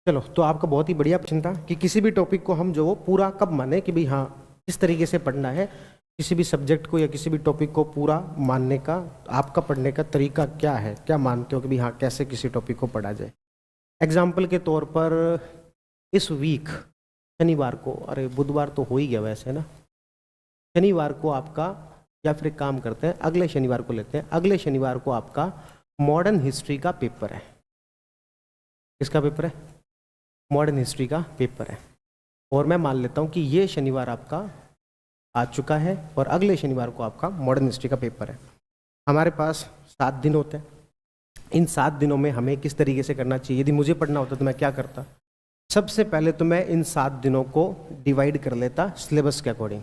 चलो, तो आपका बहुत ही बढ़िया प्रश्न था कि किसी भी टॉपिक को हम जो वो पूरा कब माने कि भाई हाँ किस तरीके से पढ़ना है। किसी भी सब्जेक्ट को या किसी भी टॉपिक को पूरा मानने का आपका पढ़ने का तरीका क्या है, क्या मानते हो कि भाई हाँ कैसे किसी टॉपिक को पढ़ा जाए। एग्जाम्पल के तौर पर इस वीक शनिवार को, अरे बुधवार तो हो ही गया वैसे ना, शनिवार को आपका, या फिर एक काम करते हैं अगले शनिवार को लेते हैं, अगले शनिवार को आपका मॉडर्न हिस्ट्री का पेपर है। किसका पेपर है? मॉडर्न हिस्ट्री का पेपर है। और मैं मान लेता हूँ कि ये शनिवार आपका आ चुका है और अगले शनिवार को आपका मॉडर्न हिस्ट्री का पेपर है। हमारे पास 7 दिन होते हैं। इन 7 दिनों में हमें किस तरीके से करना चाहिए? यदि मुझे पढ़ना होता तो मैं क्या करता? सबसे पहले तो मैं इन 7 दिनों को डिवाइड कर लेता सिलेबस के अकॉर्डिंग।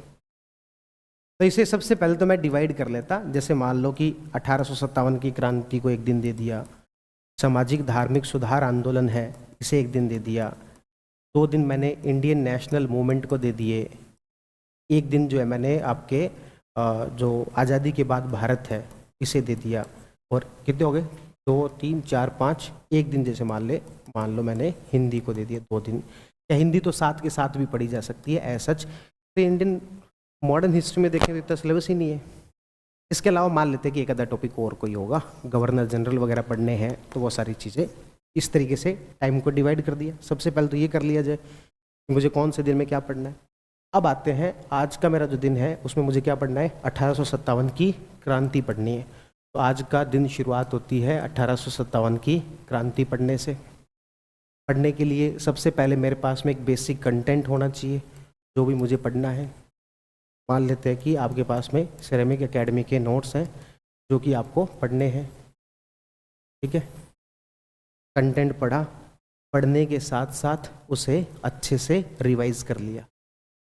तो इसे सबसे पहले तो मैं डिवाइड कर लेता, जैसे मान लो कि 1857 की क्रांति को एक दिन दे दिया, सामाजिक धार्मिक सुधार आंदोलन है इसे एक दिन दे दिया, 2 दिन मैंने इंडियन नेशनल मूवमेंट को दे दिए, एक दिन जो है मैंने आपके जो आज़ादी के बाद भारत है इसे दे दिया, और कितने हो गए? 2 3 4 5, एक दिन जैसे मान लो मैंने हिंदी को दे दिया 2 दिन। या हिंदी तो साथ के साथ भी पढ़ी जा सकती है एज सच। तो इंडियन मॉडर्न हिस्ट्री में देखें तो इतना सिलेबस ही नहीं है। इसके अलावा मान लेते हैं कि एक आधा टॉपिक और कोई होगा, गवर्नर जनरल वगैरह पढ़ने हैं, तो वो सारी चीज़ें इस तरीके से टाइम को डिवाइड कर दिया। सबसे पहले तो ये कर लिया जाए कि मुझे कौन से दिन में क्या पढ़ना है। अब आते हैं आज का मेरा जो दिन है उसमें मुझे क्या पढ़ना है? 1857 की क्रांति पढ़नी है। तो आज का दिन शुरुआत होती है 1857 की क्रांति पढ़ने से। पढ़ने के लिए सबसे पहले मेरे पास में एक बेसिक कंटेंट होना चाहिए जो भी मुझे पढ़ना है। मान लेते हैं कि आपके पास में सिरेमिक एकेडमी के नोट्स हैं जो कि आपको पढ़ने हैं, ठीक है। कंटेंट पढ़ा, पढ़ने के साथ साथ उसे अच्छे से रिवाइज कर लिया।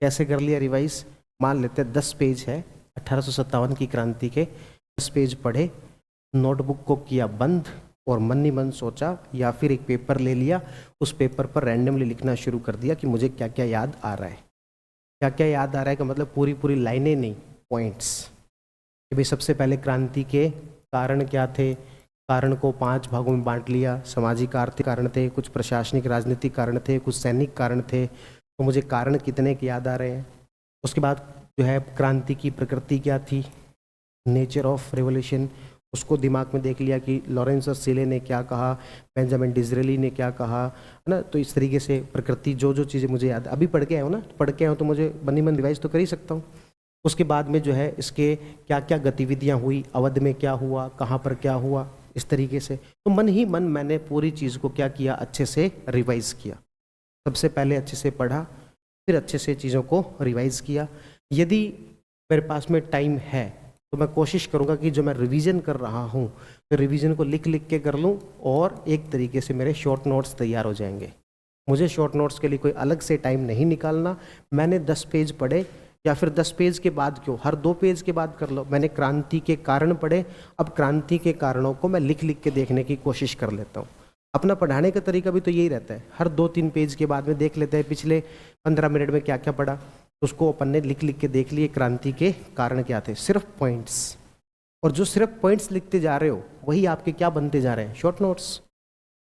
कैसे कर लिया रिवाइज? मान लेते हैं 10 पेज है 1857 की क्रांति के, 10 पेज पढ़े, नोटबुक को किया बंद और मन ही मन सोचा, या फिर एक पेपर ले लिया, उस पेपर पर रैंडमली लिखना शुरू कर दिया कि मुझे क्या क्या याद आ रहा है। क्या क्या याद आ रहा है का मतलब पूरी पूरी लाइनें नहीं, पॉइंट्स। कि भाई सबसे पहले क्रांति के कारण क्या थे, कारण को 5 भागों में बांट लिया। सामाजिक आर्थिक कारण थे, कुछ प्रशासनिक राजनीतिक कारण थे, कुछ सैनिक कारण थे। तो मुझे कारण कितने के याद आ रहे हैं। उसके बाद जो है क्रांति की प्रकृति क्या थी, नेचर ऑफ रेवोल्यूशन, उसको दिमाग में देख लिया कि लॉरेंस और सीले ने क्या कहा, बेंजामिन डिज़रेली ने क्या कहा, है ना। तो इस तरीके से प्रकृति जो जो चीज़ें मुझे याद, अभी पढ़ के आया हूँ ना, पढ़ के आया हूँ तो मुझे बनी मन रिवाइज तो कर ही सकता हूँ। उसके बाद में जो है इसके क्या क्या गतिविधियाँ हुई, अवध में क्या हुआ, कहाँ पर क्या हुआ, इस तरीके से। तो मन ही मन मैंने पूरी चीज़ को क्या किया, अच्छे से रिवाइज किया। सबसे पहले अच्छे से पढ़ा, फिर अच्छे से चीज़ों को रिवाइज किया। यदि मेरे पास में टाइम है तो मैं कोशिश करूंगा कि जो मैं रिवीजन कर रहा हूं तो रिवीजन को लिख लिख के कर लूं, और एक तरीके से मेरे शॉर्ट नोट्स तैयार हो जाएंगे। मुझे शॉर्ट नोट्स के लिए कोई अलग से टाइम नहीं निकालना। मैंने 10 पेज पढ़े, या फिर 10 पेज के बाद क्यों, हर 2 पेज के बाद कर लो। मैंने क्रांति के कारण पढ़े, अब क्रांति के कारणों को मैं लिख लिख के देखने की कोशिश कर लेता हूँ। अपना पढ़ाने का तरीका भी तो यही रहता है, हर 2-3 पेज के बाद में देख लेते हैं पिछले 15 मिनट में क्या क्या पढ़ा, उसको अपन ने लिख लिख के देख लिए क्रांति के कारण क्या थे, सिर्फ पॉइंट्स। और जो सिर्फ पॉइंट्स लिखते जा रहे हो वही आपके क्या बनते जा रहे हैं, शॉर्ट नोट्स।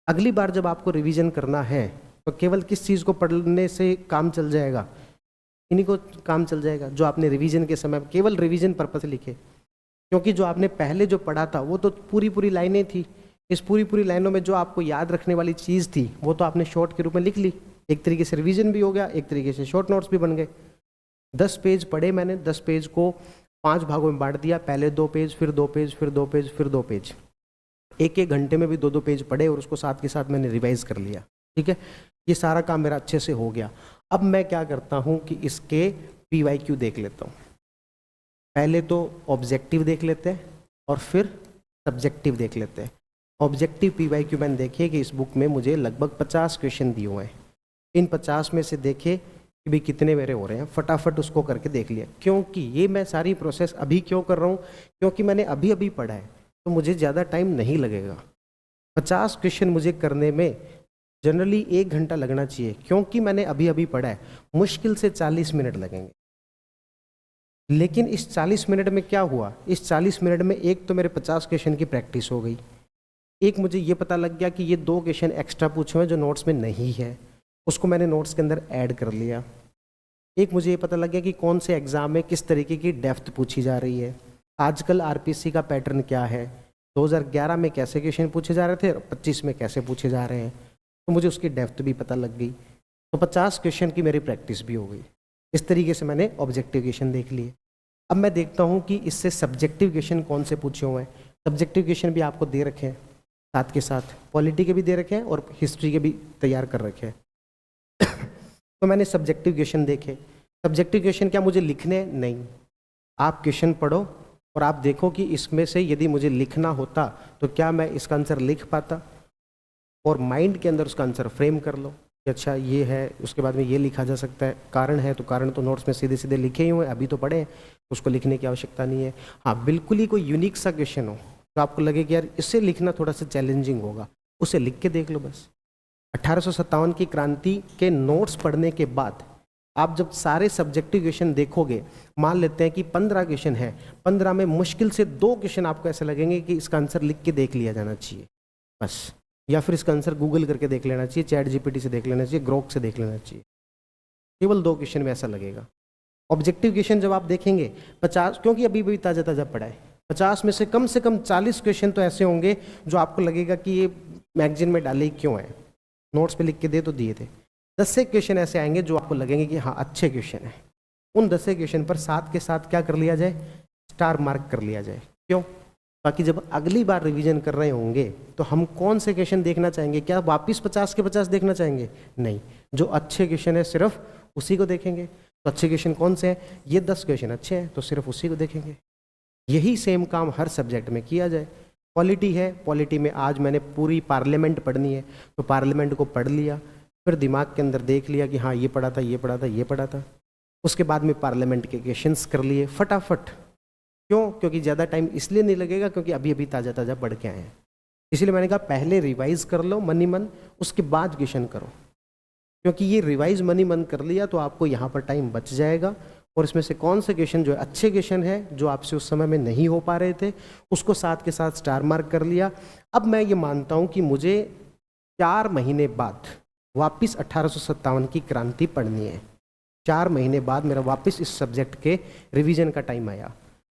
अगली बार जब आपको रिवीजन करना है तो केवल किस चीज़ को पढ़ने से काम चल जाएगा, इन्हीं को काम चल जाएगा जो आपने रिवीजन के समय केवल रिवीजन पर्पस से लिखे। क्योंकि जो आपने पहले जो पढ़ा था वो तो पूरी पूरी लाइनें थी। इस पूरी पूरी लाइनों में जो आपको याद रखने वाली चीज़ थी वो तो आपने शॉर्ट के रूप में लिख ली। एक तरीके से रिवीजन भी हो गया, एक तरीके से शॉर्ट नोट्स भी बन गए। 10 पेज पढ़े मैंने, 10 पेज को 5 भागों में बांट दिया, पहले 2 पेज, फिर 2 पेज, फिर 2 पेज, फिर 2 पेज। एक एक घंटे में भी 2-2 पेज पढ़े और उसको साथ के साथ मैंने रिवाइज कर लिया, ठीक है। ये सारा काम मेरा अच्छे से हो गया। अब मैं क्या करता हूँ कि इसके PYQ देख लेता हूँ। पहले तो ऑब्जेक्टिव देख लेते हैं और फिर सब्जेक्टिव देख लेते हैं। ऑब्जेक्टिव PYQ मैंने देखे कि इस बुक में मुझे लगभग 50 क्वेश्चन दिए हुए हैं। इन 50 में से देखे कि भाई कितने मेरे हो रहे हैं, फटाफट उसको करके देख लिया। क्योंकि ये मैं सारी प्रोसेस अभी क्यों कर रहा हूँ, क्योंकि मैंने अभी अभी पढ़ा है तो मुझे ज़्यादा टाइम नहीं लगेगा। 50 क्वेश्चन मुझे करने में जनरली 1 घंटा लगना चाहिए, क्योंकि मैंने अभी अभी पढ़ा है। मुश्किल से 40 मिनट लगेंगे। लेकिन इस 40 मिनट में क्या हुआ, इस 40 मिनट में एक तो मेरे 50 क्वेश्चन की प्रैक्टिस हो गई, एक मुझे ये पता लग गया कि ये 2 क्वेश्चन एक्स्ट्रा पूछे हुए हैं जो नोट्स में नहीं है, उसको मैंने नोट्स के अंदर ऐड कर लिया। एक मुझे ये पता लग गया कि कौन से एग्जाम में किस तरीके की डेप्थ पूछी जा रही है, आजकल आरपीसी का पैटर्न क्या है, 2011 में कैसे क्वेश्चन पूछे जा रहे थे और 25 में कैसे पूछे जा रहे हैं, तो मुझे उसकी डेप्थ भी पता लग गई। तो 50 क्वेश्चन की मेरी प्रैक्टिस भी हो गई। इस तरीके से मैंने ऑब्जेक्टिव क्वेश्चन देख लिए। अब मैं देखता हूँ कि इससे सब्जेक्टिव क्वेश्चन कौन से पूछे हुए हैं। सब्जेक्टिव क्वेश्चन भी आपको दे रखे हैं, साथ के साथ पॉलिटी के भी दे रखे हैं और हिस्ट्री के भी तैयार कर रखे हैं। तो मैंने सब्जेक्टिव क्वेश्चन देखे। सब्जेक्टिव क्वेश्चन क्या मुझे लिखने? नहीं, आप क्वेश्चन पढ़ो और आप देखो कि इसमें से यदि मुझे लिखना होता तो क्या मैं इसका आंसर लिख पाता, और माइंड के अंदर उसका आंसर फ्रेम कर लो कि अच्छा ये है, उसके बाद में ये लिखा जा सकता है। कारण है तो कारण तो नोट्स में सीधे सीधे लिखे ही हुए, अभी तो पढ़े, उसको लिखने की आवश्यकता नहीं है। हाँ, बिल्कुल ही कोई यूनिक सा क्वेश्चन हो तो आपको लगे कि यार इससे लिखना थोड़ा सा चैलेंजिंग होगा, उसे लिख के देख लो बस। 1857 की क्रांति के नोट्स पढ़ने के बाद आप जब सारे सब्जेक्टिव क्वेश्चन देखोगे, मान लेते हैं कि 15 क्वेश्चन है, 15 में मुश्किल से 2 क्वेश्चन आपको ऐसे लगेंगे कि इसका आंसर लिख के देख लिया जाना चाहिए बस, या फिर इसका आंसर गूगल करके देख लेना चाहिए, चैट जीपीटी से देख लेना चाहिए, ग्रोक से देख लेना चाहिए। केवल 2 क्वेश्चन में ऐसा लगेगा। ऑब्जेक्टिव क्वेश्चन जब आप देखेंगे 50, क्योंकि अभी भी ताज़ा ताज़ा पढ़ा है, 50 में से कम 40 क्वेश्चन तो ऐसे होंगे जो आपको लगेगा कि ये मैगजीन में डाले ही क्यों है, नोट्स पे लिख के दे तो दिए थे। 10 से क्वेश्चन ऐसे आएंगे जो आपको लगेंगे कि हाँ अच्छे क्वेश्चन है। उन 10 से क्वेश्चन पर साथ के साथ क्या कर लिया जाए, स्टार मार्क कर लिया जाए। क्यों? ताकि जब अगली बार रिवीजन कर रहे होंगे तो हम कौन से क्वेश्चन देखना चाहेंगे? क्या वापस 50 के 50 देखना चाहेंगे? नहीं, जो अच्छे क्वेश्चन है सिर्फ उसी को देखेंगे। तो अच्छे क्वेश्चन कौन से हैं? ये 10 क्वेश्चन अच्छे हैं तो सिर्फ उसी को देखेंगे। यही सेम काम हर सब्जेक्ट में किया जाए। पॉलिटी है, पॉलिटी में आज मैंने पूरी पार्लियामेंट पढ़नी है तो पार्लियामेंट को पढ़ लिया, फिर दिमाग के अंदर देख लिया कि हाँ ये पढ़ा था, ये पढ़ा था, ये पढ़ा था। उसके बाद में पार्लियामेंट के क्वेश्चंस कर लिए फटाफट। क्यों? क्योंकि ज़्यादा टाइम इसलिए नहीं लगेगा क्योंकि अभी अभी ताज़ा ताज़ा पढ़ के आए हैं। इसलिए मैंने कहा पहले रिवाइज कर लो मन ही मन, उसके बाद क्वेश्चन करो, क्योंकि ये रिवाइज मन ही मन कर लिया तो आपको यहाँ पर टाइम बच जाएगा। और इसमें से कौन से क्वेश्चन जो है अच्छे क्वेश्चन है, जो आपसे उस समय में नहीं हो पा रहे थे, उसको साथ के साथ स्टार मार्क कर लिया। अब मैं ये मानता हूँ कि मुझे 4 महीने बाद वापस 1857 की क्रांति पढ़नी है। 4 महीने बाद मेरा वापस इस सब्जेक्ट के रिवीजन का टाइम आया,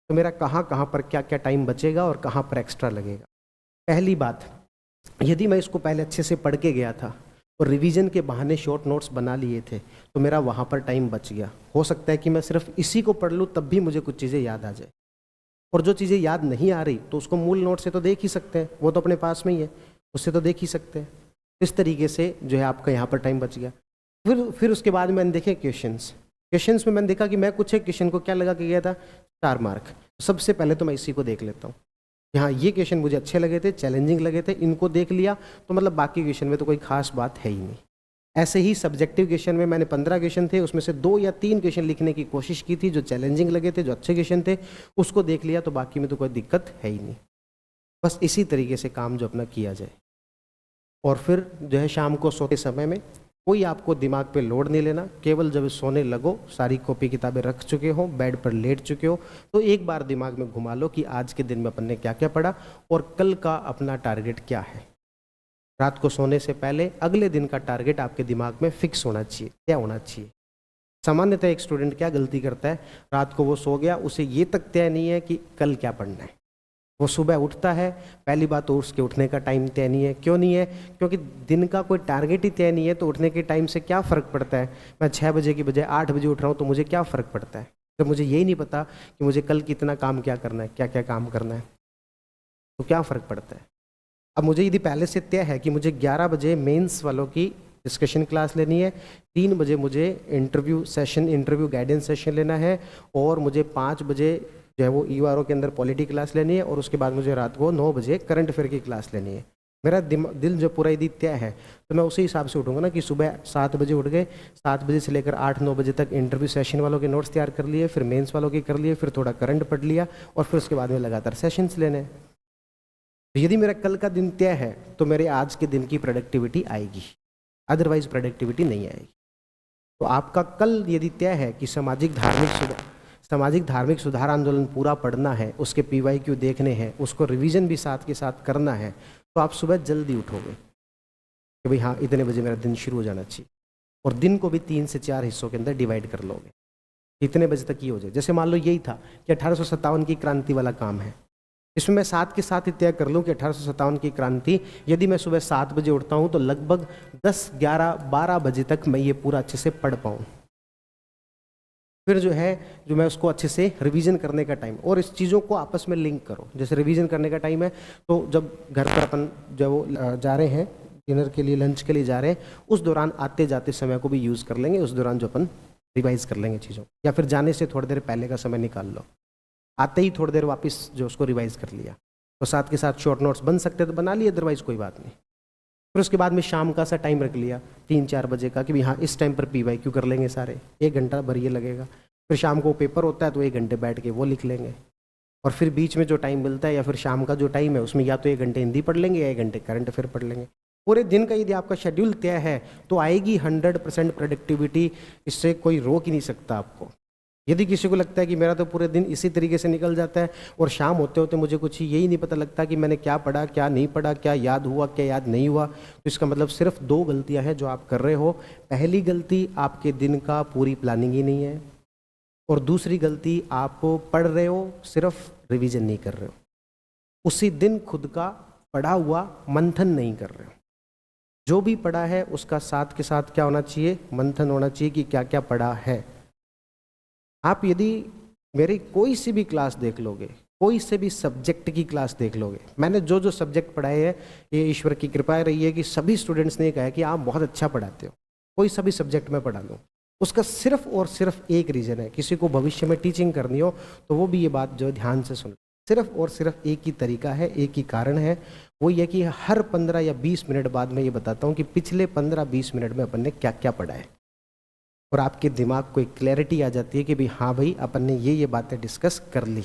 तो मेरा कहाँ कहाँ पर क्या क्या टाइम बचेगा और कहाँ पर एक्स्ट्रा लगेगा। पहली बात, यदि मैं इसको पहले अच्छे से पढ़ के गया था और रिवीजन के बहाने शॉर्ट नोट्स बना लिए थे तो मेरा वहाँ पर टाइम बच गया। हो सकता है कि मैं सिर्फ इसी को पढ़ लूँ तब भी मुझे कुछ चीज़ें याद आ जाए, और जो चीज़ें याद नहीं आ रही तो उसको मूल नोट से तो देख ही सकते हैं, वो तो अपने पास में ही है, उससे तो देख ही सकते हैं। इस तरीके से जो है आपका यहाँ पर टाइम बच गया। फिर उसके बाद मैंने देखे क्वेश्चंस में मैंने देखा कि मैं कुछ एक क्वेश्चन को क्या लगा के गया था, स्टार मार्क। सबसे पहले तो मैं इसी को देख लेता हूँ। हाँ, ये क्वेश्चन मुझे अच्छे लगे थे, चैलेंजिंग लगे थे, इनको देख लिया तो मतलब बाकी क्वेश्चन में तो कोई खास बात है ही नहीं। ऐसे ही सब्जेक्टिव क्वेश्चन में मैंने 15 क्वेश्चन थे, उसमें से 2 या 3 क्वेश्चन लिखने की कोशिश की थी जो चैलेंजिंग लगे थे, जो अच्छे क्वेश्चन थे, उसको देख लिया तो बाकी में तो कोई दिक्कत है ही नहीं। बस इसी तरीके से काम जो अपना किया जाए। और फिर जो है शाम को सोते समय में कोई आपको दिमाग पे लोड नहीं लेना, केवल जब सोने लगो सारी कॉपी किताबें रख चुके हो, बेड पर लेट चुके हो, तो एक बार दिमाग में घुमा लो कि आज के दिन में अपन ने क्या क्या पढ़ा और कल का अपना टारगेट क्या है। रात को सोने से पहले अगले दिन का टारगेट आपके दिमाग में फिक्स होना चाहिए, क्या होना चाहिए। सामान्यतः एक स्टूडेंट क्या गलती करता है, रात को वो सो गया, उसे ये तक तय नहीं है कि कल क्या पढ़ना है। वो सुबह उठता है, पहली बात तो उसके उठने का टाइम तय नहीं है। क्यों नहीं है? क्योंकि दिन का कोई टारगेट ही तय नहीं है, तो उठने के टाइम से क्या फ़र्क पड़ता है। मैं 6 बजे की बजाय 8 बजे उठ रहा हूँ तो मुझे क्या फ़र्क पड़ता है, तो मुझे यही नहीं पता कि मुझे कल कितना काम क्या करना है, क्या क्या काम करना है, तो क्या फ़र्क पड़ता है। अब मुझे यदि पहले से तय है कि मुझे 11 बजे मेंस वालों की डिस्कशन क्लास लेनी है, 3 बजे मुझे इंटरव्यू गाइडेंस सेशन लेना है, और मुझे 5 बजे जो है वो ईआरओ के अंदर पॉलिटी क्लास लेनी है, और उसके बाद मुझे रात को 9 बजे करंट अफेयर की क्लास लेनी है। मेरा दिल जो पूरा यदि तय है तो मैं उसी हिसाब से उठूंगा ना कि सुबह 7 बजे उठ गए, 7 बजे से लेकर 8-9 बजे तक इंटरव्यू सेशन वालों के नोट्स तैयार कर लिए, फिर मेंस वालों के कर लिए, फिर थोड़ा करंट पढ़ लिया, और फिर उसके बाद में लगातार सेशंस लेने हैं। तो यदि मेरा कल का दिन तय है तो मेरे आज के दिन की प्रोडक्टिविटी आएगी, अदरवाइज प्रोडक्टिविटी नहीं आएगी। तो आपका कल यदि तय है कि सामाजिक धार्मिक सुधार आंदोलन पूरा पढ़ना है, उसके PYQ देखने हैं, उसको रिवीजन भी साथ के साथ करना है, तो आप सुबह जल्दी उठोगे कि भाई हाँ इतने बजे मेरा दिन शुरू हो जाना चाहिए, और दिन को भी 3 से 4 हिस्सों के अंदर डिवाइड कर लोगे, इतने बजे तक ये हो जाए। जैसे मान लो यही था कि 1857 की क्रांति वाला काम है, इसमें मैं साथ के साथ ही तय कर लूँ कि 1857 की क्रांति, यदि मैं सुबह 7 बजे उठता हूँ तो लगभग 10, 11, 12 बजे तक मैं ये पूरा अच्छे से पढ़ पाऊँ। फिर जो मैं उसको अच्छे से रिवीजन करने का टाइम, और इस चीज़ों को आपस में लिंक करो। जैसे रिवीजन करने का टाइम है तो जब घर पर अपन जब जा रहे हैं डिनर के लिए, लंच के लिए जा रहे हैं, उस दौरान आते जाते समय को भी यूज़ कर लेंगे, उस दौरान जो अपन रिवाइज कर लेंगे चीज़ों, या फिर जाने से थोड़ी देर पहले का समय निकाल लो, आते ही थोड़ी देर वापस जो उसको रिवाइज कर लिया। तो साथ के साथ शॉर्ट नोट्स बन सकते तो बना लिए, अदरवाइज कोई बात नहीं। फिर उसके बाद में शाम का सा टाइम रख लिया 3-4 बजे का कि भाई हाँ इस टाइम पर PYQ कर लेंगे सारे, 1 घंटा भर ये लगेगा। फिर शाम को पेपर होता है तो 1 घंटे बैठ के वो लिख लेंगे, और फिर बीच में जो टाइम मिलता है या फिर शाम का जो टाइम है उसमें या तो 1 घंटे हिंदी पढ़ लेंगे या 1 घंटे करंट अफेयर पढ़ लेंगे। पूरे दिन का यदि आपका शेड्यूल तय है तो आएगी 100% प्रोडक्टिविटी, इससे कोई रोक ही नहीं सकता आपको। यदि किसी को लगता है कि मेरा तो पूरे दिन इसी तरीके से निकल जाता है और शाम होते होते मुझे कुछ यही नहीं पता लगता कि मैंने क्या पढ़ा, क्या नहीं पढ़ा, क्या याद हुआ, क्या याद नहीं हुआ, तो इसका मतलब सिर्फ 2 गलतियां हैं जो आप कर रहे हो। पहली गलती, आपके दिन का पूरी प्लानिंग ही नहीं है, और दूसरी गलती, आप पढ़ रहे हो सिर्फ रिवीजन नहीं कर रहे हो, उसी दिन खुद का पढ़ा हुआ मंथन नहीं कर रहे हो। जो भी पढ़ा है उसका साथ के साथ क्या होना चाहिए, मंथन होना चाहिए कि क्या क्या पढ़ा है। आप यदि मेरी कोई सी भी क्लास देख लोगे, कोई से भी सब्जेक्ट की क्लास देख लोगे, मैंने जो जो सब्जेक्ट पढ़ाए हैं, ये ईश्वर की कृपा रही है कि सभी स्टूडेंट्स ने कहा है कि आप बहुत अच्छा पढ़ाते हो, कोई सभी सब्जेक्ट में पढ़ा लो। उसका सिर्फ और सिर्फ एक रीज़न है, किसी को भविष्य में टीचिंग करनी हो तो वो भी ये बात जो ध्यान से सुन, सिर्फ और सिर्फ एक ही तरीका है, एक ही कारण है, वो ये कि हर 15 या 20 मिनट बाद मैं ये बताता हूँ कि पिछले 15-20 मिनट में अपन ने क्या क्या पढ़ा है, और आपके दिमाग को एक क्लैरिटी आ जाती है कि भाई हाँ भाई अपन ने ये बातें डिस्कस कर ली,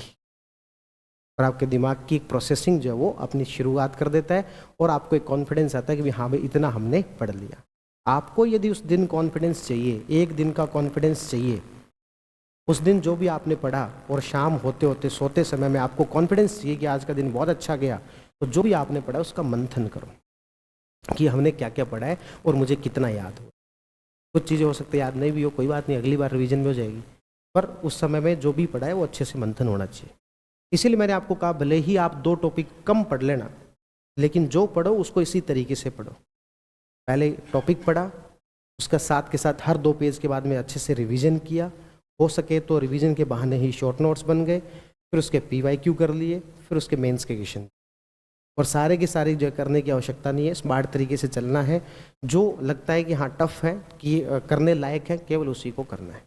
और आपके दिमाग की एक प्रोसेसिंग जो है वो अपनी शुरुआत कर देता है, और आपको एक कॉन्फिडेंस आता है कि भाई हाँ भाई इतना हमने पढ़ लिया। आपको यदि उस दिन कॉन्फिडेंस चाहिए, एक दिन का कॉन्फिडेंस चाहिए, उस दिन जो भी आपने पढ़ा और शाम होते होते सोते समय में आपको कॉन्फिडेंस चाहिए कि आज का दिन बहुत अच्छा गया, तो जो भी आपने पढ़ा उसका मंथन करो कि हमने क्या क्या पढ़ा है और मुझे कितना याद हो। कुछ चीज़ें हो सकती है याद नहीं भी हो, कोई बात नहीं, अगली बार रिवीजन में हो जाएगी, पर उस समय में जो भी पढ़ा है वो अच्छे से मंथन होना चाहिए। इसीलिए मैंने आपको कहा भले ही आप 2 टॉपिक कम पढ़ लेना, लेकिन जो पढ़ो उसको इसी तरीके से पढ़ो। पहले टॉपिक पढ़ा, उसका साथ के साथ हर 2 पेज के बाद में अच्छे से रिवीजन किया, हो सके तो रिवीजन के बहाने ही शॉर्ट नोट्स बन गए, फिर उसके PYQ कर लिए, फिर उसके मेंस के क्वेश्चन, और सारे के सारे जो करने की आवश्यकता नहीं है, स्मार्ट तरीके से चलना है। जो लगता है कि हाँ टफ है, कि करने लायक है, केवल उसी को करना है,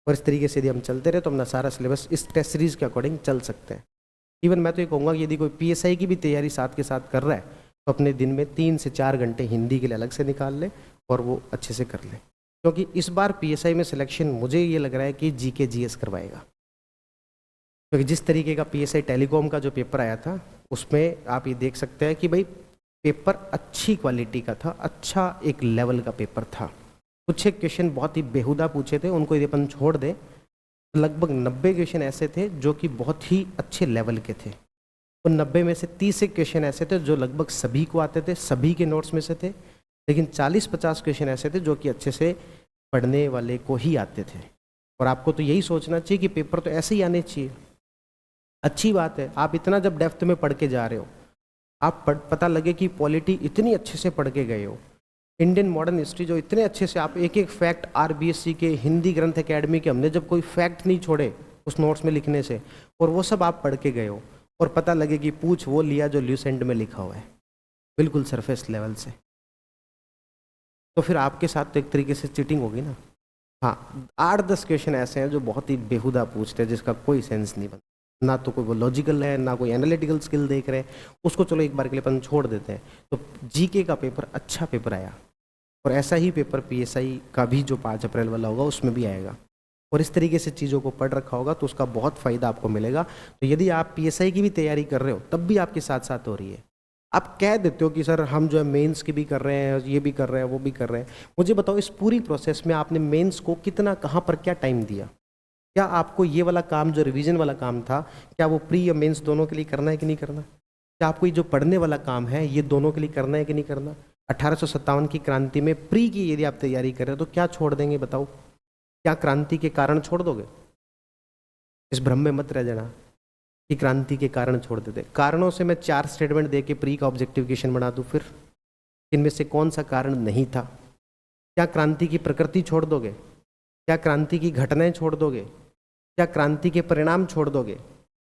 और इस तरीके से यदि हम चलते रहे तो अपना सारा सिलेबस इस टेस्ट सीरीज के अकॉर्डिंग चल सकते हैं। इवन मैं तो ये कहूँगा कि यदि कोई PSI की भी तैयारी साथ के साथ कर रहा है तो अपने दिन में 3 से 4 घंटे हिंदी के लिए अलग से निकाल ले और वो अच्छे से कर ले, क्योंकि इस बार PSI में सिलेक्शन मुझे ये लग रहा है कि GK GS करवाएगा, क्योंकि जिस तरीके का PSI टेलीकॉम का जो पेपर आया था उसमें आप ये देख सकते हैं कि भाई पेपर अच्छी क्वालिटी का था, अच्छा एक लेवल का पेपर था। कुछ एक क्वेश्चन बहुत ही बेहुदा पूछे थे, उनको यदि अपन छोड़ दें लगभग 90 क्वेश्चन ऐसे थे जो कि बहुत ही अच्छे लेवल के थे। उन 90 में से 30 क्वेश्चन ऐसे थे जो लगभग सभी को आते थे, सभी के नोट्स में से थे, लेकिन 40-50 क्वेश्चन ऐसे थे जो कि अच्छे से पढ़ने वाले को ही आते थे। और आपको तो यही सोचना चाहिए कि पेपर तो ऐसे ही आने चाहिए। अच्छी बात है, आप इतना जब डेप्थ में पढ़ के जा रहे हो, आप पता लगे कि पॉलिटी इतनी अच्छे से पढ़ के गए हो, इंडियन मॉडर्न हिस्ट्री जो इतने अच्छे से आप एक एक फैक्ट RBSC के, हिंदी ग्रंथ एकेडमी के, हमने जब कोई फैक्ट नहीं छोड़े उस नोट्स में लिखने से, और वो सब आप पढ़ के गए हो, और पता लगे कि पूछ वो लिया जो ल्यूसेंट में लिखा हुआ है बिल्कुल सरफेस लेवल से, तो फिर आपके साथ तो एक तरीके से चीटिंग होगी ना। हाँ, 8-10 क्वेश्चन ऐसे हैं जो बहुत ही बेहुदा पूछते हैं, जिसका कोई सेंस नहीं बनता, ना तो कोई वो लॉजिकल है, ना कोई एनालिटिकल स्किल देख रहे हैं, उसको चलो एक बार के लिए अपन छोड़ देते हैं। तो GK का पेपर अच्छा पेपर आया, और ऐसा ही पेपर PSI का भी जो 5 अप्रैल वाला होगा उसमें भी आएगा, और इस तरीके से चीज़ों को पढ़ रखा होगा तो उसका बहुत फ़ायदा आपको मिलेगा। तो यदि आप PSI की भी तैयारी कर रहे हो तब भी आपके साथ साथ हो रही है, आप कह देते हो कि सर हम जो है मेंस की भी कर रहे हैं, ये भी कर रहे हैं, वो भी कर रहे हैं, मुझे बताओ इस पूरी प्रोसेस में आपने मेंस को कितना, कहाँ पर क्या टाइम दिया? क्या आपको ये वाला काम जो रिवीजन वाला काम था, क्या वो प्री या मेंस दोनों के लिए करना है कि नहीं करना? क्या आपको ये जो पढ़ने वाला काम है ये दोनों के लिए करना है कि नहीं करना? 1857 की क्रांति में प्री की यदि आप तैयारी कर रहे हो तो क्या छोड़ देंगे बताओ? क्या क्रांति के कारण छोड़ दोगे? इस भ्रम में मत रह जाना कि क्रांति के कारण छोड़ देते। कारणों से मैं 4 स्टेटमेंट दे के प्री का ऑब्जेक्टिव क्वेश्चन बना दूं, फिर इनमें से कौन सा कारण नहीं था? क्या क्रांति की प्रकृति छोड़ दोगे? क्या क्रांति की घटनाएं छोड़ दोगे? क्या क्रांति के परिणाम छोड़ दोगे?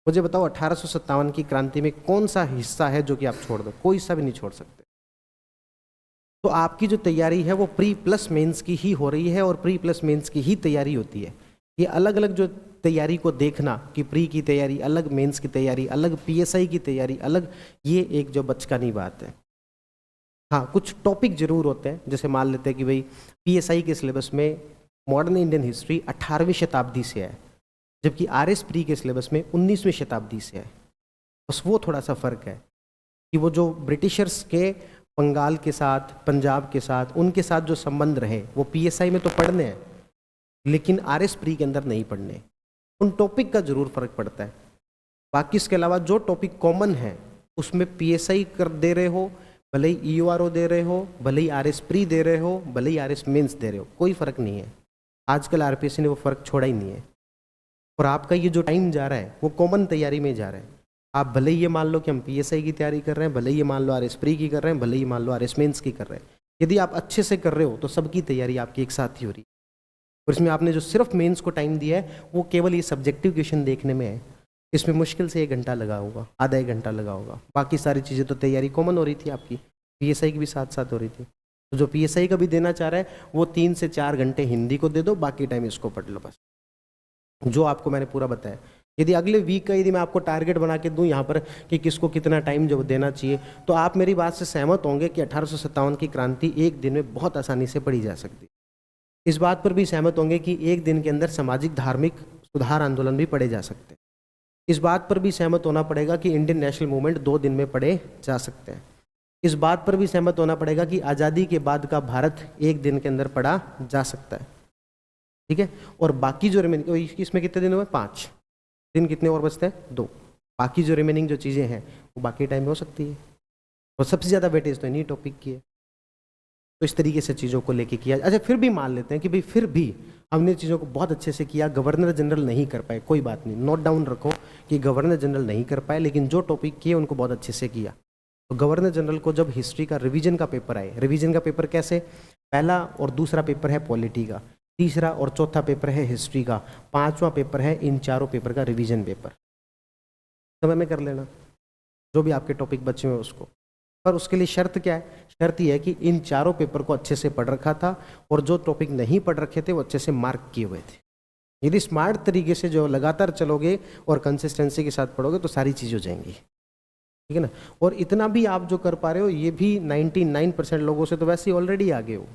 मुझे बताओ 1857 की क्रांति में कौन सा हिस्सा है जो कि आप छोड़ दो? कोई सा भी नहीं छोड़ सकते। तो आपकी जो तैयारी है वो प्री प्लस मेंस की ही हो रही है और प्री प्लस मेंस की ही तैयारी होती है। ये अलग अलग जो तैयारी को देखना कि प्री की तैयारी अलग, मेंस की तैयारी अलग, पीएसआई की तैयारी अलग, ये एक जो बचकानी बात है। हाँ, कुछ टॉपिक जरूर होते हैं, जैसे मान लेते हैं कि भाई पीएसआई के सिलेबस में मॉडर्न इंडियन हिस्ट्री 18वीं शताब्दी से है, जबकि आरएस प्री के सिलेबस में 19वीं शताब्दी से है। बस वो थोड़ा सा फर्क है कि वो जो ब्रिटिशर्स के बंगाल के साथ, पंजाब के साथ, उनके साथ जो संबंध रहे वो पीएसआई में तो पढ़ने हैं, लेकिन आरएस प्री के अंदर नहीं पढ़ने। उन टॉपिक का जरूर फर्क पड़ता है। बाकी इसके अलावा जो टॉपिक कॉमन है उसमें पीएसआई कर दे रहे हो, भले ही ईओआरओ दे रहे हो, भले ही आरएस प्री दे रहे हो, भले ही आरएस मेंस दे रहे हो, कोई फर्क नहीं है। आजकल आरपीएससी ने वो फर्क छोड़ा ही नहीं है। और आपका ये जो टाइम जा रहा है वो कॉमन तैयारी में जा रहा है। आप भले ही ये मान लो कि हम पीएसआई की तैयारी कर रहे हैं, भले ही ये मान लो आरएस प्री की कर रहे हैं, भले ही मान लो आरएस मेंस की कर रहे हैं। यदि आप अच्छे से कर रहे हो तो सबकी तैयारी आपकी एक साथ ही हो रही है। और इसमें आपने जो सिर्फ मेंस को टाइम दिया है वो केवल ये सब्जेक्टिव क्वेश्चन देखने में है। इसमें मुश्किल से 1 घंटा लगा होगा, आधा 1 घंटा लगा होगा। बाकी सारी चीज़ें तो तैयारी कॉमन हो रही थी आपकी, पीएसआई की भी साथ साथ हो रही थी। तो जो पीएसआई का भी देना चाह रहा है वो 3 से 4 घंटे हिंदी को दे दो, बाकी टाइम इसको पढ़ लो बस, जो आपको मैंने पूरा बताया। यदि अगले वीक का यदि मैं आपको टारगेट बना के दूं यहाँ पर कि किसको कितना टाइम जो देना चाहिए, तो आप मेरी बात से सहमत होंगे कि 1857 की क्रांति एक दिन में बहुत आसानी से पढ़ी जा सकती। इस बात पर भी सहमत होंगे कि एक दिन के अंदर सामाजिक धार्मिक सुधार आंदोलन भी पढ़े जा सकते हैं। इस बात पर भी सहमत होना पड़ेगा कि इंडियन नेशनल मूवमेंट 2 दिन में पढ़े जा सकते हैं। इस बात पर भी सहमत होना पड़ेगा कि आज़ादी के बाद का भारत एक दिन के अंदर पढ़ा जा सकता है। ठीक है। और बाकी जो रिमेनिंग, इसमें कितने दिन हुए? 5 दिन, कितने और बचते हैं? 2। बाकी जो रिमेनिंग जो चीज़ें हैं वो बाकी टाइम में हो सकती है। और सबसे ज़्यादा वेटेज तो इन्हीं टॉपिक की है। तो इस तरीके से चीज़ों को लेके किया। अच्छा, फिर भी मान लेते हैं कि भाई फिर भी हमने चीज़ों को बहुत अच्छे से किया, गवर्नर जनरल नहीं कर पाए, कोई बात नहीं, नोट डाउन रखो कि गवर्नर जनरल नहीं कर पाए, लेकिन जो टॉपिक किए उनको बहुत अच्छे से किया। तो गवर्नर जनरल को जब हिस्ट्री का रिवीजन का पेपर आए, रिवीजन का पेपर कैसे? पहला और दूसरा पेपर है पॉलिटी का, तीसरा और चौथा पेपर है हिस्ट्री का, 5वां पेपर है इन चारों पेपर का रिवीजन पेपर। समय में कर लेना जो भी आपके टॉपिक बचे हुए उसको। पर उसके लिए शर्त क्या है? शर्त यह है कि इन चारों पेपर को अच्छे से पढ़ रखा था और जो टॉपिक नहीं पढ़ रखे थे वो अच्छे से मार्क किए हुए थे। यदि स्मार्ट तरीके से जो लगातार चलोगे और कंसिस्टेंसी के साथ पढ़ोगे तो सारी चीज़ हो जाएंगी। ठीक है ना। और इतना भी आप जो कर पा रहे हो, ये भी 99% लोगों से तो वैसे ही ऑलरेडी आगे हो,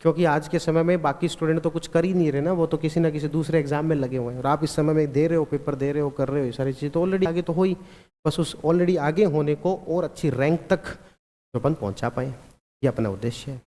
क्योंकि आज के समय में बाकी स्टूडेंट तो कुछ कर ही नहीं रहे ना, वो तो किसी ना किसी दूसरे एग्जाम में लगे हुए हैं। और आप इस समय में दे रहे हो, पेपर दे रहे हो, कर रहे हो, ये सारी चीज़ें तो ऑलरेडी आगे तो हो ही। बस उस ऑलरेडी आगे होने को और अच्छी रैंक तक जो अपन पहुंचा पाए, ये अपना उद्देश्य है।